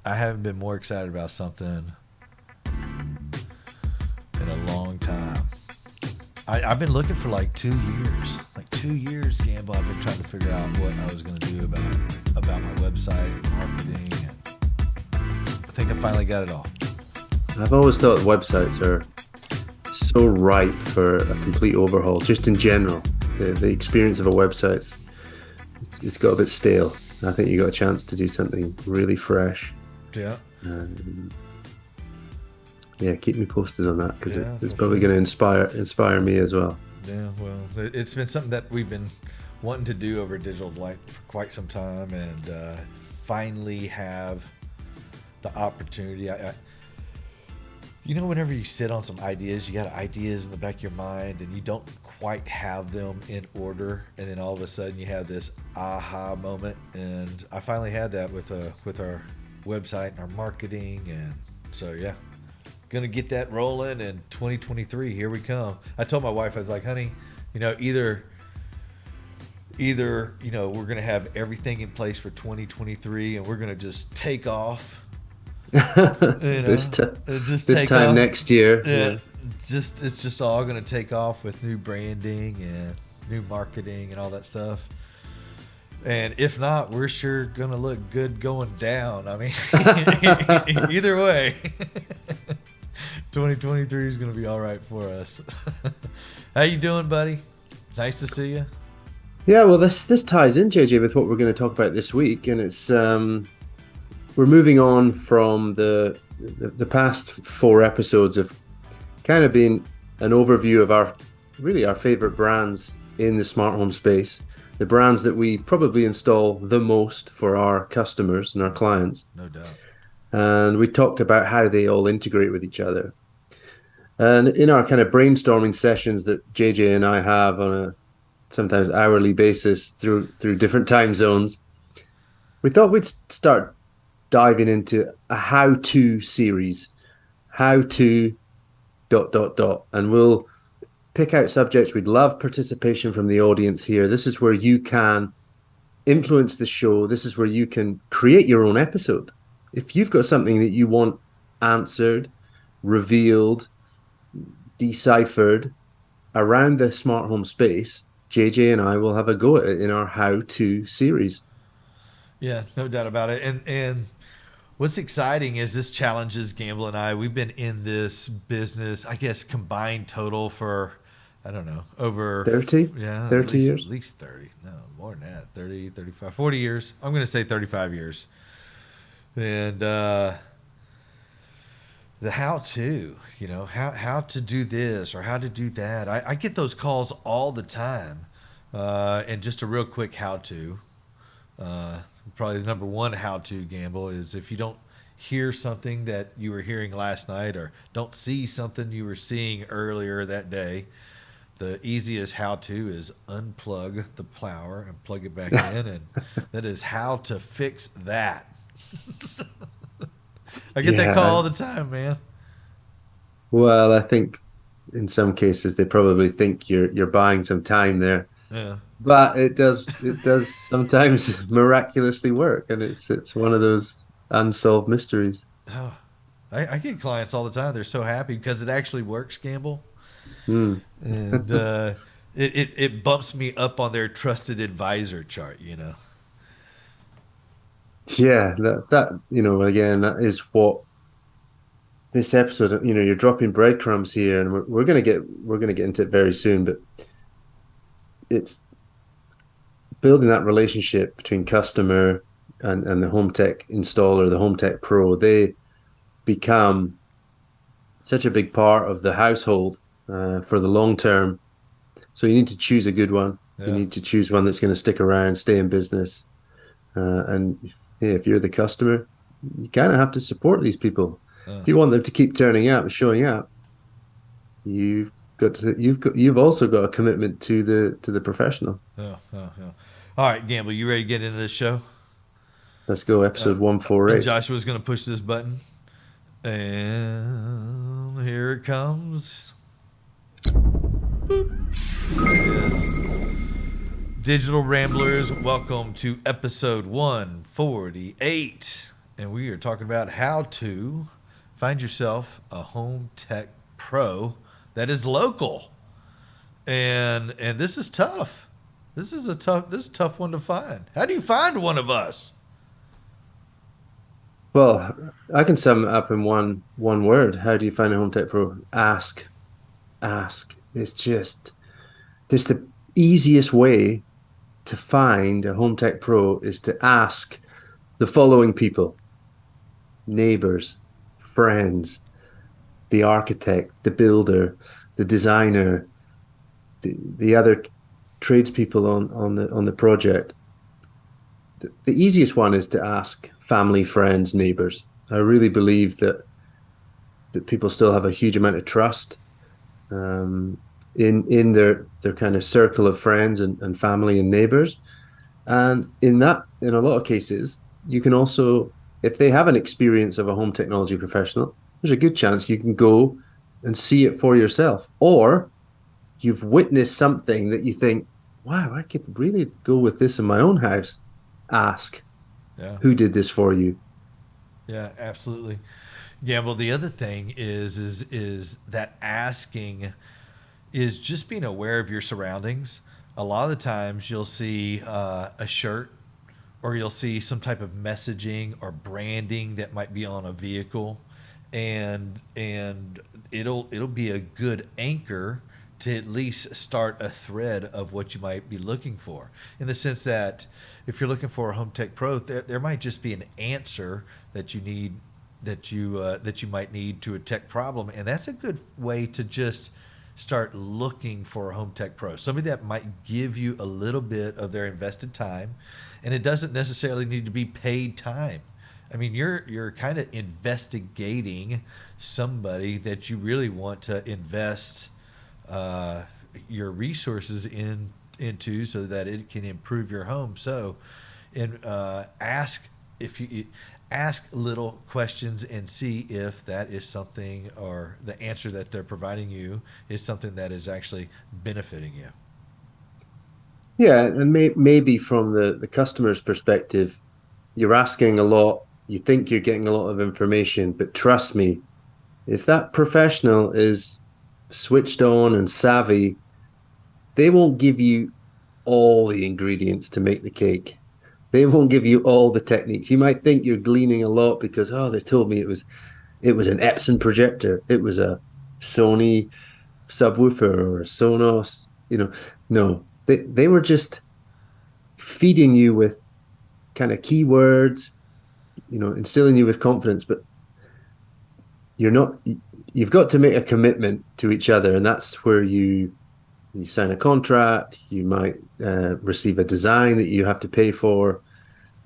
I haven't been more excited about something in a long time. I've been looking for like 2 years. Like 2 years, Gamble. I've been trying to figure out what I was going to do about my website, marketing, and I think I finally got it all. I've always thought websites are so ripe for a complete overhaul, just in general. The experience of a website, it's got a bit stale. I think you got a chance to do something really fresh. Yeah. Yeah, keep me posted on that because Yeah, it's for probably sure. going to inspire me as well. Yeah, well, it's been something that we've been wanting to do over Digital Delight for quite some time, and finally have the opportunity. Whenever you sit on some ideas, you got ideas in the back of your mind, and you don't quite have them in order, and then all of a sudden you have this aha moment, and I finally had that with our website and our marketing, and so yeah. Gonna get that rolling in 2023. Here we come. I told my wife, I was like, honey, either we're gonna have everything in place for 2023 and we're gonna just take off, this t- just this take time off. next year. Yeah, it's just all gonna take off with new branding and new marketing and all that stuff. And if not, we're sure gonna look good going down. I mean, either way. 2023 is going to be all right for us. How you doing, buddy? Nice to see you. Yeah, well, this ties in, JJ, with what we're going to talk about this week, and it's we're moving on from the past 4 episodes of kind of being an overview of our favorite brands in the smart home space, the brands that we probably install the most for our customers and our clients. No doubt. And we talked about how they all integrate with each other. And in our kind of brainstorming sessions that JJ and I have on a sometimes hourly basis through different time zones, we thought we'd start diving into a how-to series, how to ... And we'll pick out subjects. We'd love participation from the audience here. This is where you can influence the show. This is where you can create your own episode. If you've got something that you want answered, revealed, deciphered around the smart home space, JJ and I will have a go at it in our how-to series. Yeah, no doubt about it. And what's exciting is this challenges Gamble and I. We've been in this business, I guess, combined total for, I don't know, over 30? Yeah, 30 years? At least 30. No, more than that. 30, 35, 40 years. I'm going to say 35 years. And the how-to, how to do this or how to do that. I get those calls all the time. And just a real quick how-to. Probably the number one how-to, Gamble, is if you don't hear something that you were hearing last night or don't see something you were seeing earlier that day, the easiest how-to is unplug the power and plug it back in, and that is how to fix that. I get that call all the time, man. Well, I think in some cases they probably think you're buying some time there. Yeah. But it does sometimes miraculously work, and it's one of those unsolved mysteries. Oh, I get clients all the time. They're so happy because it actually works, Gamble. Mm. And it bumps me up on their trusted advisor chart, Yeah, that again, that is what this episode. You're dropping breadcrumbs here, and we're gonna get into it very soon. But it's building that relationship between customer and the home tech installer, the home tech pro. They become such a big part of the household for the long term. So you need to choose a good one. Yeah. You need to choose one that's going to stick around, stay in business. And yeah, if you're the customer, you kind of have to support these people. If you want them to keep turning up and showing up, you've also got a commitment to the professional. Yeah. All right, Gamble, you ready to get into this show? Let's go, episode 148. Joshua's going to push this button, and here it comes. Boop. There it is. Digital Ramblers, welcome to episode 148 and we are talking about how to find yourself a home tech pro that is local. And this is tough. This is a tough one to find. How do you find one of us? Well, I can sum it up in one word. How do you find a home tech pro? Ask, ask. It's the easiest way to find a home tech pro is to ask the following people: neighbors, friends, the architect, the builder, the designer, the other tradespeople on the project. The easiest one is to ask family, friends, neighbors. I really believe that people still have a huge amount of trust um, in their kind of circle of friends and family and neighbors. And in a lot of cases, you can also, if they have an experience of a home technology professional, there's a good chance you can go and see it for yourself. Or you've witnessed something that you think, wow, I could really go with this in my own house. Ask, Yeah, who did this for you? yeah, absolutely. Yeah, well, the other thing is that asking is just being aware of your surroundings. A lot of the times you'll see a shirt or you'll see some type of messaging or branding that might be on a vehicle, and it'll be a good anchor to at least start a thread of what you might be looking for, in the sense that if you're looking for a home tech pro, there might just be an answer that you need, that you might need to a tech problem, and that's a good way to just start looking for a home tech pro, somebody that might give you a little bit of their invested time, and it doesn't necessarily need to be paid time. I mean, you're kind of investigating somebody that you really want to invest uh, your resources into, so that it can improve your home. So, and ask, if you ask little questions and see if that is something, or the answer that they're providing you is something that is actually benefiting you. Yeah, and maybe from the customer's perspective, you're asking a lot, you think you're getting a lot of information, but trust me, if that professional is switched on and savvy, they won't give you all the ingredients to make the cake. They won't give you all the techniques. You might think you're gleaning a lot because they told me it was an Epson projector, it was a Sony subwoofer or a Sonos. No, they were just feeding you with kind of keywords, instilling you with confidence. But you're not. You've got to make a commitment to each other, and that's where you sign a contract. You might receive a design that you have to pay for,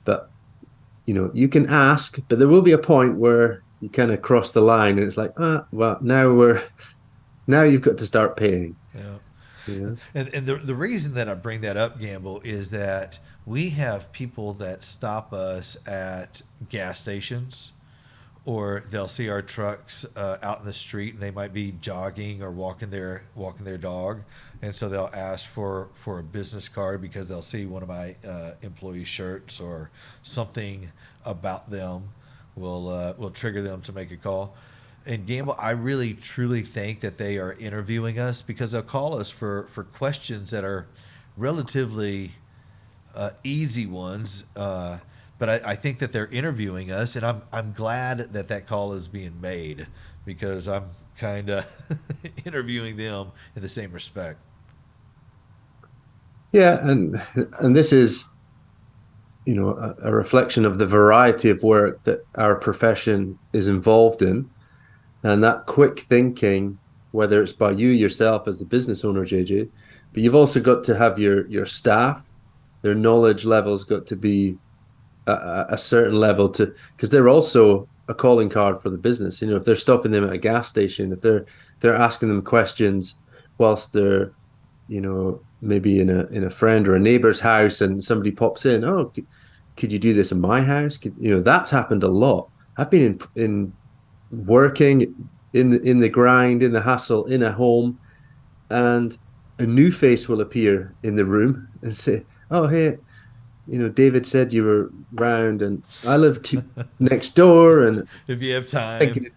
but you can ask, but there will be a point where you kind of cross the line, and it's like, well, now you've got to start paying. Yeah. Yeah. And the reason that I bring that up, Gamble, is that we have people that stop us at gas stations, or they'll see our trucks out in the street, and they might be jogging or walking their dog, and so they'll ask for a business card because they'll see one of my employee shirts, or something about them will trigger them to make a call. And Gamble, I really truly think that they are interviewing us, because they'll call us for questions that are relatively easy ones. But I think that they're interviewing us, and I'm glad that that call is being made, because I'm kind of interviewing them in the same respect. Yeah, and this is a reflection of the variety of work that our profession is involved in, and that quick thinking, whether it's by you yourself as the business owner, JJ, but you've also got to have your staff, their knowledge levels got to be a certain level, to because they're also a calling card for the business. If they're stopping them at a gas station, if they're asking them questions whilst they're maybe in a friend or a neighbor's house, and somebody pops in, could you do this in my house? That's happened a lot. I've been in working in the grind, in the hustle, in a home, and a new face will appear in the room and say, "Oh, hey, David said you were round, and I live next door, and If you have time. thinking,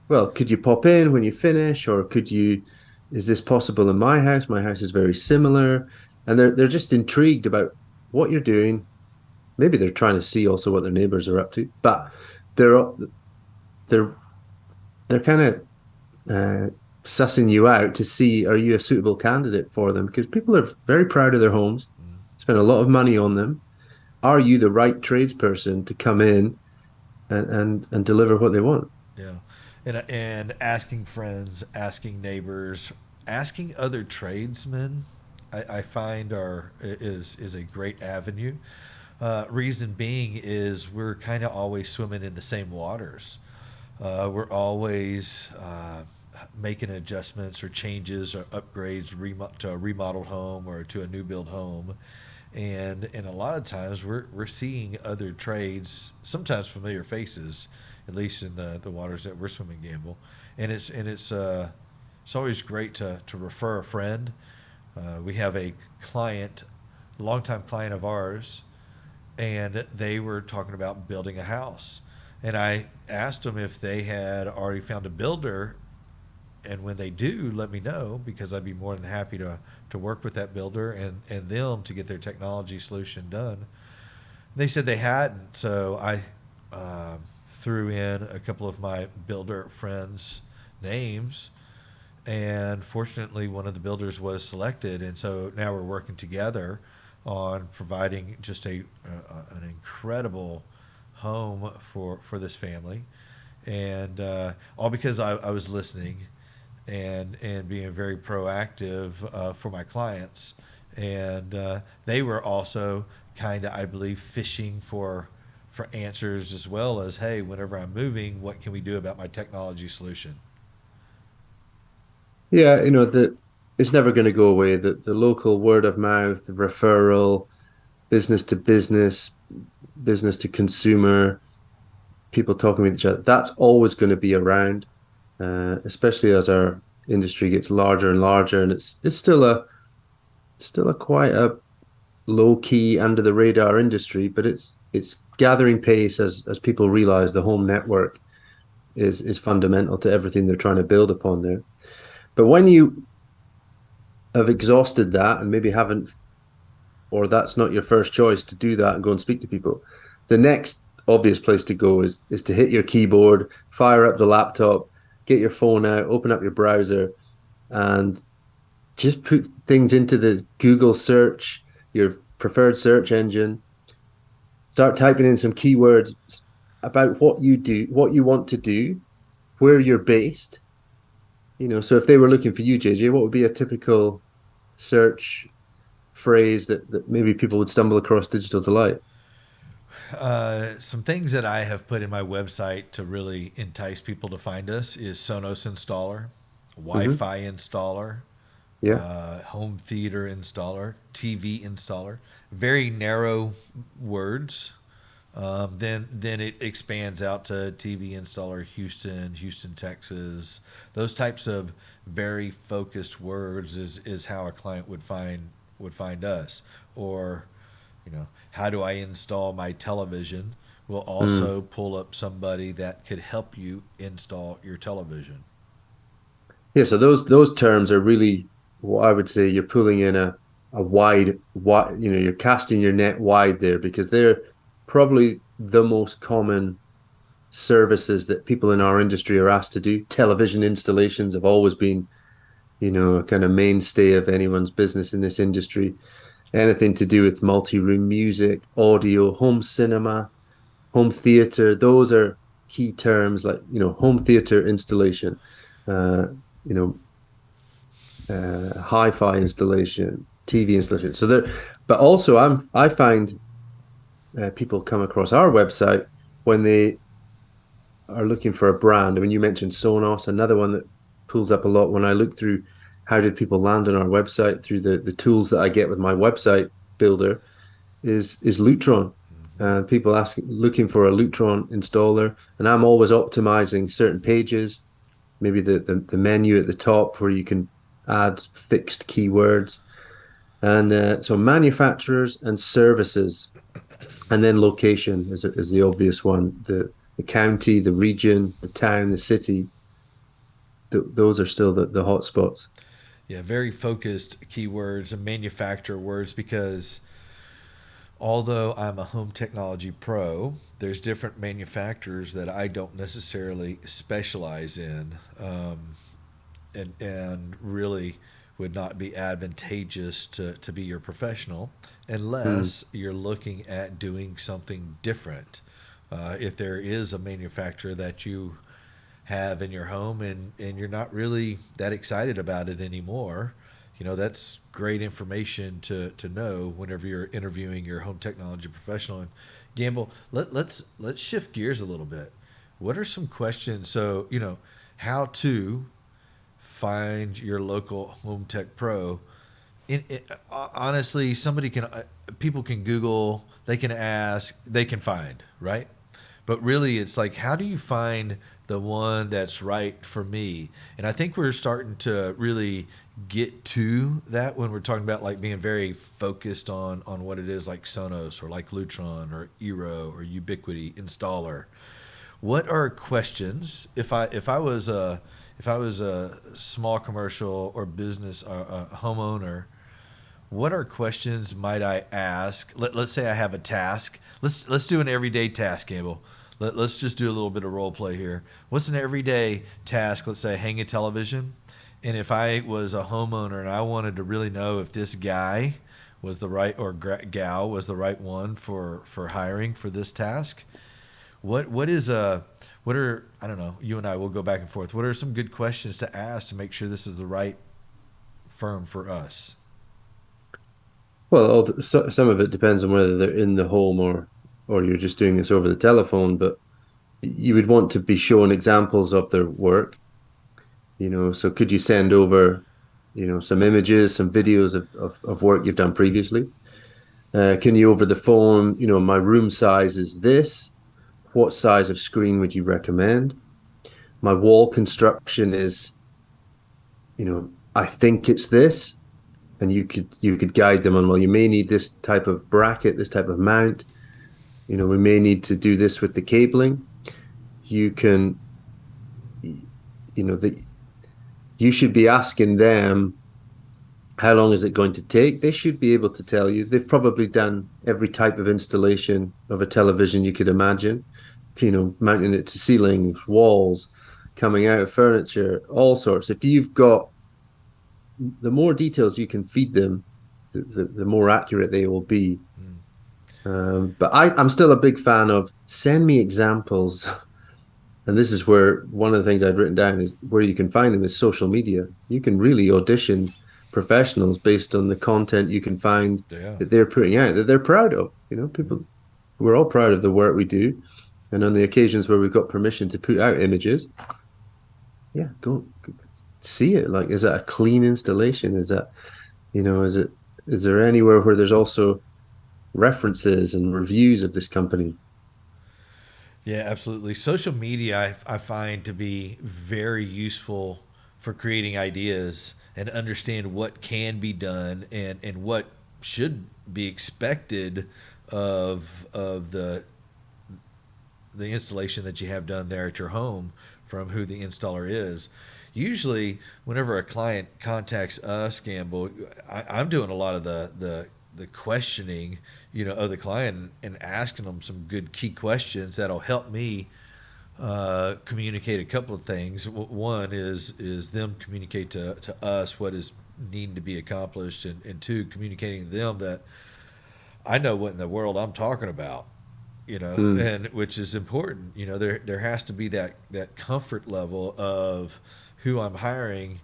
well, could you pop in when you finish, or is this possible in my house? My house is very similar, and they're just intrigued about what you're doing. Maybe they're trying to see also what their neighbors are up to, but they're they're they're kind of sussing you out to see, are you a suitable candidate for them? Because people are very proud of their homes, spend a lot of money on them. Are you the right tradesperson to come in and deliver what they want? Yeah, and asking friends, asking neighbors, asking other tradesmen, I find is a great avenue. Reason being is we're kind of always swimming in the same waters. We're always making adjustments or changes or upgrades to a remodeled home or to a new build home, and a lot of times we're seeing other trades, sometimes familiar faces, at least in the waters that we're swimming gamble, and it's always great to refer a friend. We have a client, longtime client of ours, and they were talking about building a house. And I asked them if they had already found a builder, and when they do, let me know because I'd be more than happy to work with that builder and them to get their technology solution done. They said they hadn't, so I threw in a couple of my builder friends' names, and fortunately, one of the builders was selected, and so now we're working together on providing just an incredible home for this family, and all because I was listening and being very proactive for my clients, and they were also kind of, I believe, fishing for answers as well as, hey, whenever I'm moving, what can we do about my technology solution? Yeah, it's never going to go away. The local word of mouth, the referral, business to business, business to consumer, people talking with each other, that's always going to be around, especially as our industry gets larger and larger, and it's still a quite a low key under the radar industry, but it's gathering pace as people realize the home network is fundamental to everything they're trying to build upon there. But when you have exhausted that and maybe haven't, or that's not your first choice to do that and go and speak to people, the next obvious place to go is to hit your keyboard, fire up the laptop, get your phone out, open up your browser, and just put things into the Google search, your preferred search engine. Start typing in some keywords about what you do, what you want to do, where you're based. So if they were looking for you, JJ, what would be a typical search phrase that maybe people would stumble across Digital Delight? Some things that I have put in my website to really entice people to find us is Sonos installer, Mm-hmm. Wi-Fi installer, Yeah. home theater installer, TV installer. Very narrow words. Then it expands out to TV installer Houston, Houston, Texas. Those types of very focused words is how a client would find us. Or, how do I install my television? We'll Mm. also pull up somebody that could help you install your television. Yeah. So those terms are really what I would say you're pulling in a wide, you're casting your net wide there because they're probably the most common services that people in our industry are asked to do. Television installations have always been, a kind of mainstay of anyone's business in this industry. Anything to do with multi-room music, audio, home cinema, home theater, those are key terms like, home theater installation, uh, you know, hi-fi installation, TV installation. But also I find people come across our website when they are looking for a brand. I mean, you mentioned Sonos, another one that pulls up a lot when I look through how did people land on our website through the tools that I get with my website builder is Lutron. People looking for a Lutron installer, and I'm always optimizing certain pages, maybe the menu at the top where you can add fixed keywords. And so manufacturers and services, and then location is the obvious one. The county, the region, the town, the city. Those are still the hot spots. Yeah, very focused keywords and manufacturer words because although I'm a home technology pro, there's different manufacturers that I don't necessarily specialize in, and really would not be advantageous to be your professional Mm, unless you're looking at doing something different. If there is a manufacturer that you have in your home and you're not really that excited about it anymore, that's great information to know whenever you're interviewing your home technology professional. And Gamble, let's shift gears a little bit. What are some questions? So, how to find your local home tech pro. Honestly, somebody can, people can Google, they can ask, they can find, right? But really, it's like, how do you find the one that's right for me? And I think we're starting to really get to that when we're talking about like being very focused on what it is, like Sonos or like Lutron or Eero or Ubiquiti installer. What are questions if I was a small commercial or business a homeowner? What are questions might I ask? Let's say I have a task. Let's do an everyday task, Campbell. Let's just do a little bit of role play here. What's an everyday task? Let's say hang a television. And if I was a homeowner and I wanted to really know if this guy was the right or gal was the right one for hiring for this task, what is a what are I don't know. You and I will go back and forth. What are some good questions to ask to make sure this is the right firm for us? well, some of it depends on whether they're in the home or you're just doing this over the telephone. But you would want to be shown examples of their work. So could you send over, some images, some videos of work you've done previously? Can you over the phone, my room size is this. What size of screen would you recommend? My wall construction is, I think it's this. And you could guide them on, well, you may need this type of bracket, this type of mount. We may need to do this with the cabling. You can, that you should be asking them how long is it going to take. They should be able to tell you. They've probably done every type of installation of a television you could imagine, mounting it to ceilings, walls, coming out of furniture, all sorts. If you've got the more details you can feed them, the more accurate they will be. Mm. But I'm still a big fan of send me examples. And this is where one of the things I've written down is where you can find them is social media. You can really audition professionals based on the content you can find Yeah. that they're putting out that they're proud of. Mm. People, we're all proud of the work we do. And on the occasions where we've got permission to put out images, yeah, go see it. Like, is that a clean installation? Is there anywhere where there's also references and reviews of this company? Yeah, absolutely. Social media, I find to be very useful for creating ideas and understand what can be done and what should be expected of the installation that you have done there at your home from who the installer is. Usually, whenever a client contacts us, Gamble, I'm doing a lot of the questioning, of the client and asking them some good key questions that'll help me communicate a couple of things. One is them communicate to us what is needing to be accomplished, and two, communicating to them that I know what in the world I'm talking about, Mm, and which is important. There has to be that comfort level of who I'm hiring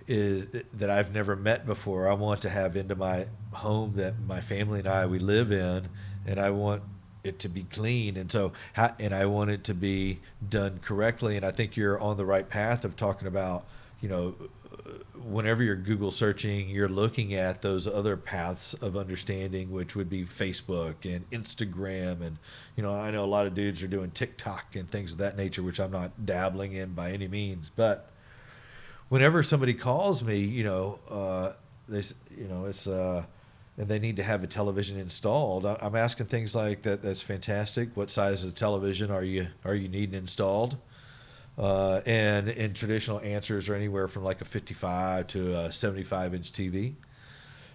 is that I've never met before. I want to have into my home that my family and we live in, and I want it to be clean, and I want it to be done correctly. And I think you're on the right path of talking about, you know, whenever you're Google searching, you're looking at those other paths of understanding, which would be Facebook and Instagram. And, I know a lot of dudes are doing TikTok and things of that nature, which I'm not dabbling in by any means. But whenever somebody calls me, it's and they need to have a television installed. I'm asking things like that. That's fantastic. What size of television are you needing installed? And traditional answers are anywhere from like a 55 to a 75-inch TV.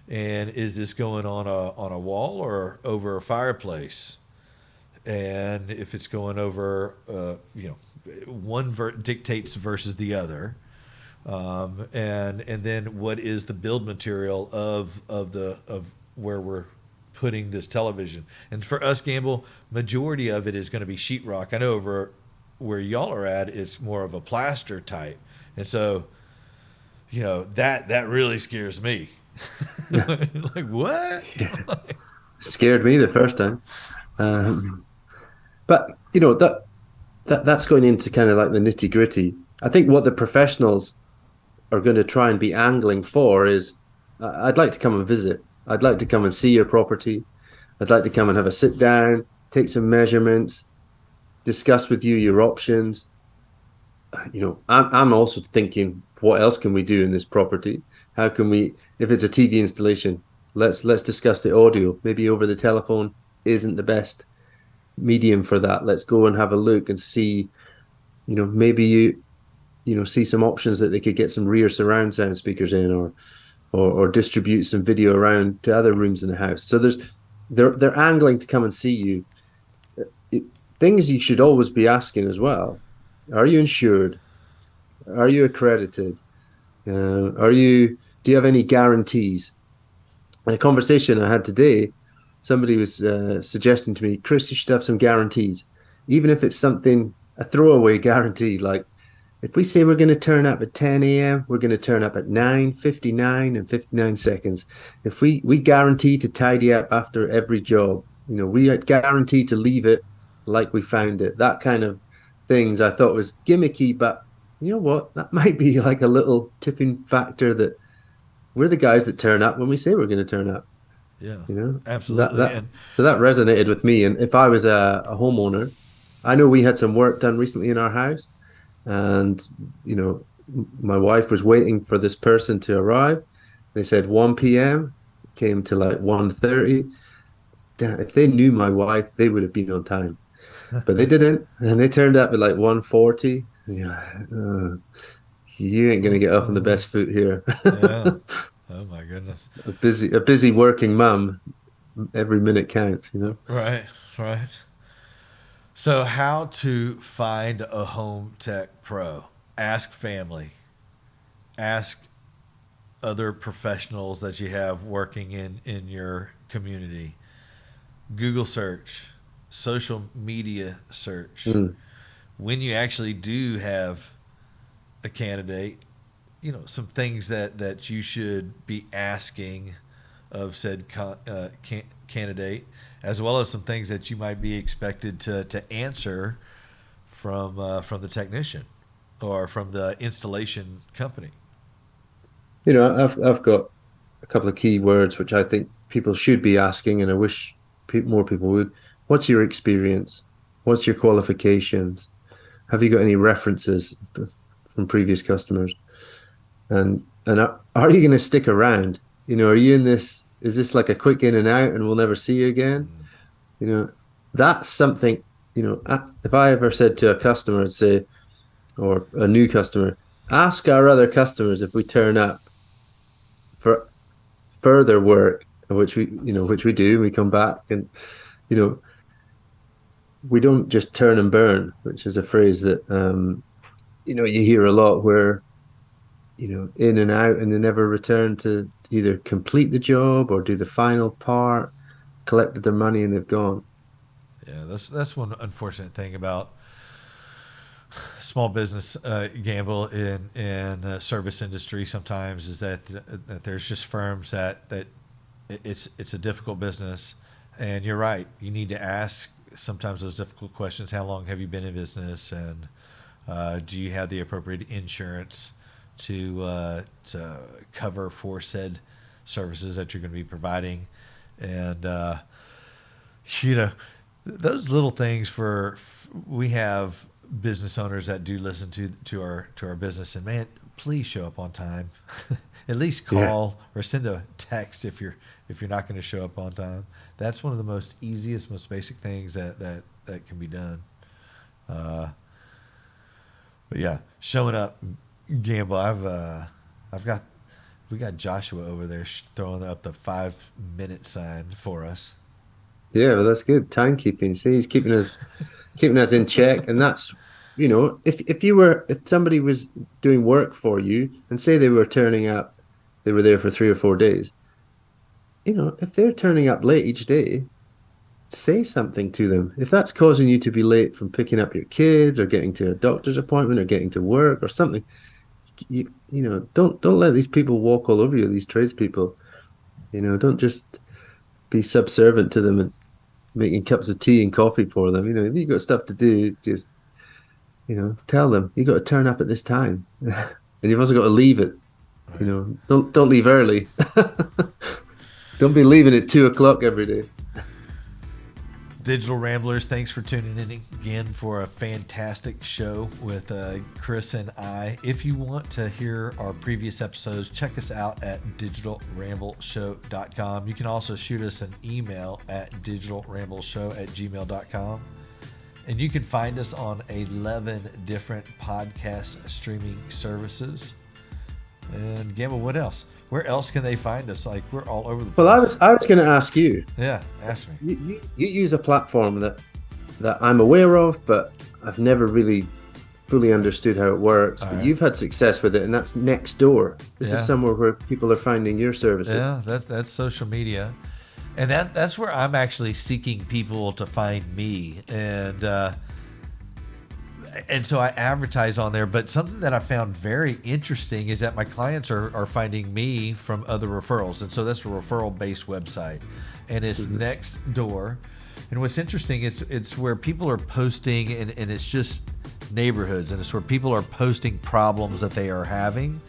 And is this going on a wall or over a fireplace? And if it's going over, one dictates versus the other. And then what is the build material of where we're putting this television? And for us, Gamble, majority of it is going to be sheetrock. I know over where y'all are at, it's more of a plaster type, and so that really scares me. Like what? Scared me the first time. Um, but that's going into kind of like the nitty gritty. I think what the professionals are going to try and be angling for is, I'd like to come and visit. I'd like to come and see your property. I'd like to come and have a sit down, take some measurements, discuss with you your options. I'm also thinking, what else can we do in this property? How can we, if it's a TV installation, let's discuss the audio. Maybe over the telephone isn't the best medium for that. Let's go and have a look and see, maybe see some options that they could get some rear surround sound speakers in, or distribute some video around to other rooms in the house. So they're angling to come and see you. It, Things you should always be asking as well: are you insured? Are you accredited? Are you? Do you have any guarantees? In a conversation I had today, somebody was suggesting to me, Kris, you should have some guarantees, even if it's something, a throwaway guarantee, like if we say we're going to turn up at 10 a.m., we're going to turn up at 9:59 and 59 seconds. If we guarantee to tidy up after every job, we guarantee to leave it like we found it. That kind of things I thought was gimmicky, but you know what? That might be like a little tipping factor, that we're the guys that turn up when we say we're going to turn up. Yeah, You know that absolutely. that And so that resonated with me. And if I was a homeowner, I know we had some work done recently in our house, and my wife was waiting for this person to arrive. They said 1 p.m., came to like 1:30. If they knew my wife, they would have been on time, but they didn't, and they turned up at like 1:40. You ain't gonna get off on the best foot here. yeah. Oh my goodness. A busy working mum. Every minute counts. Right, right. So, how to find a home tech pro? Ask family. Ask other professionals that you have working in your community. Google search, social media search. Mm. When you actually do have a candidate, some things that you should be asking of said candidate, as well as some things that you might be expected to answer from the technician or from the installation company. I've got a couple of key words which I think people should be asking, and I wish more people would. What's your experience? What's your qualifications? Have you got any references from previous customers? And are you going to stick around? Are you in this? Is this like a quick in and out, and we'll never see you again? Mm. You know, that's something. If I ever said to a customer, I'd say, or a new customer, ask our other customers if we turn up for further work, which we do. We come back, and you know, we don't just turn and burn, which is a phrase that you hear a lot, where in and out, and they never return to either complete the job or do the final part, collected their money, and they've gone. Yeah, that's one unfortunate thing about small business gamble in service industry. Sometimes is that there's just firms that it's a difficult business, and you're right. You need to ask sometimes those difficult questions. How long have you been in business, and do you have the appropriate insurance to cover for said services that you're going to be providing, and you know those little things. We have business owners that do listen to our business, and man, please show up on time. At least Yeah. call or send a text if you're not going to show up on time. That's one of the most easiest, most basic things that can be done. Uh, but yeah, showing up, Gamble. I've got we got Joshua over there throwing up the 5 minute sign for us. Yeah, well, that's good. Timekeeping. See, he's keeping us in check. And that's, if somebody was doing work for you and say they were turning up, they were there for 3 or 4 days, if they're turning up late each day, say something to them. If that's causing you to be late from picking up your kids or getting to a doctor's appointment or getting to work or something, don't let these people walk all over you, these tradespeople. Don't just be subservient to them and making cups of tea and coffee for them. If you've got stuff to do, just, tell them you got to turn up at this time. And you've also got to leave it. Right. Don't leave early. Don't be leaving at 2 o'clock every day. Digital Ramblers, thanks for tuning in again for a fantastic show with Kris and I. If you want to hear our previous episodes, check us out at digitalrambleshow.com. You can also shoot us an email at digitalrambleshow@gmail.com. And you can find us on 11 different podcast streaming services. And Gamble, what else? Where else can they find us? Like, we're all over the place. Well, I was going to ask you. Yeah, ask me. You use a platform that I'm aware of, but I've never really fully understood how it works. All But right. you've had success with it, and that's Nextdoor. This Yeah. is somewhere where people are finding your services. Yeah, that's social media, and that's where I'm actually seeking people to find me, and so I advertise on there. But something that I found very interesting is that my clients are finding me from other referrals, and so that's a referral-based website, and it's Nextdoor. And what's interesting is it's where people are posting, and it's just neighborhoods, and it's where people are posting problems that they are having,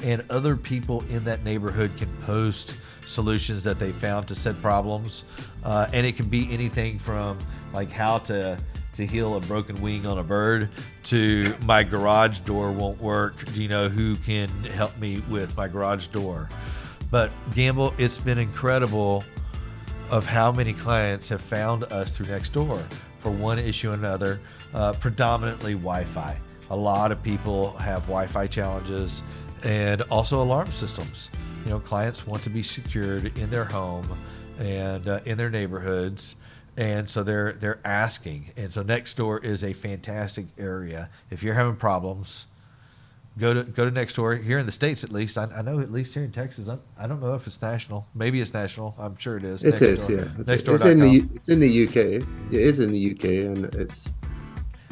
and other people in that neighborhood can post solutions that they found to said problems, and it can be anything from like how to heal a broken wing on a bird to my garage door won't work. Do you know who can help me with my garage door? But Gamble, it's been incredible of how many clients have found us through Nextdoor for one issue or another, predominantly Wi-Fi. A lot of people have Wi-Fi challenges and also alarm systems. Clients want to be secured in their home and in their neighborhoods. And so they're asking. And so Nextdoor is a fantastic area. If you're having problems, go to Nextdoor. Here in the States, at least. I know at least here in Texas. I don't know if it's national. Maybe it's national. I'm sure it is. It is, yeah. It's in the UK. It is in the UK, and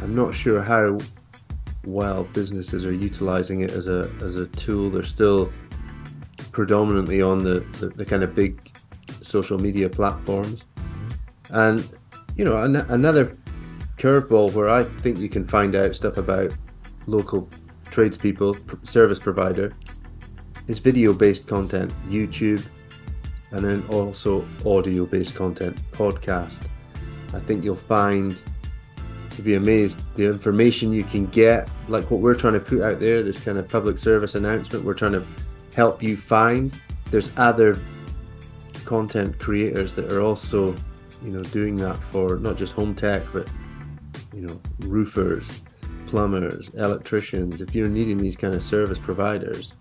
I'm not sure how well businesses are utilizing it as a tool. They're still predominantly on the kind of big social media platforms. And another curveball where I think you can find out stuff about local tradespeople, service provider, is video-based content, YouTube, and then also audio-based content, podcast. I think you'll you'll be amazed the information you can get, like what we're trying to put out there, this kind of public service announcement. We're trying to help you find. There's other content creators that are also doing that for not just home tech, but roofers, plumbers, electricians. If you're needing these kind of service providers,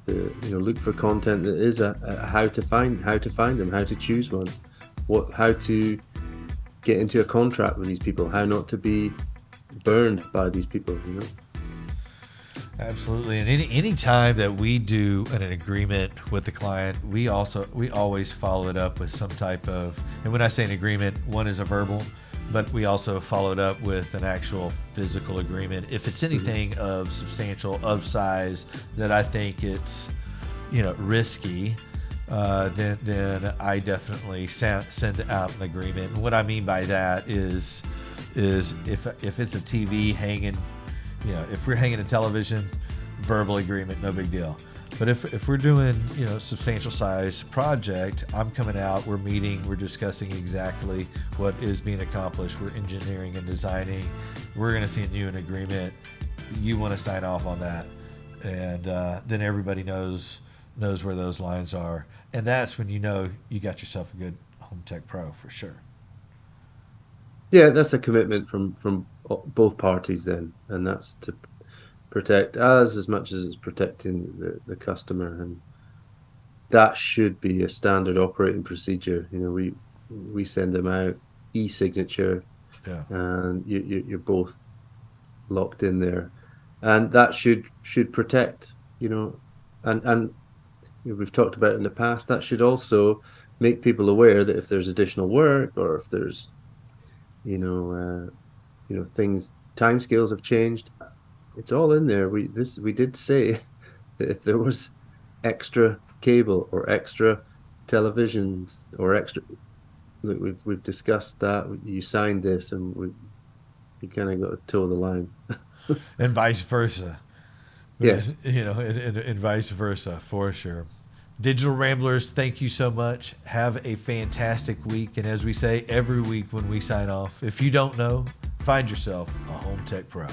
look for content that is a how to find them, how to choose one, how to get into a contract with these people, how not to be burned by these people. Absolutely. And any time that we do an agreement with the client, we always follow it up with some type of, and when I say an agreement, one is a verbal, but we also follow it up with an actual physical agreement. If it's anything of substantial, of size, that I think it's, risky, then I definitely send out an agreement. And what I mean by that is if it's a TV hanging, if we're hanging a television, verbal agreement, no big deal. But if we're doing, substantial size project, I'm coming out, we're meeting, we're discussing exactly what is being accomplished. We're engineering and designing. We're going to send you an agreement. You want to sign off on that, and then everybody knows where those lines are, and that's when you got yourself a good Home Tech Pro for sure. Yeah, that's a commitment from both parties then, and that's to protect us as much as it's protecting the customer, and that should be a standard operating procedure. We send them out e-signature, Yeah. and you're both locked in there, and that should protect. And we've talked about in the past, that should also make people aware that if there's additional work, or if there's things, timescales have changed, it's all in there. We did say that if there was extra cable or extra televisions or extra, we've discussed that. You signed this, and you kind of got to toe the line. And vice versa. Yes. And vice versa for sure. Digital Ramblers, thank you so much. Have a fantastic week. And as we say every week when we sign off, if you don't know, find yourself a Home Tech Pro.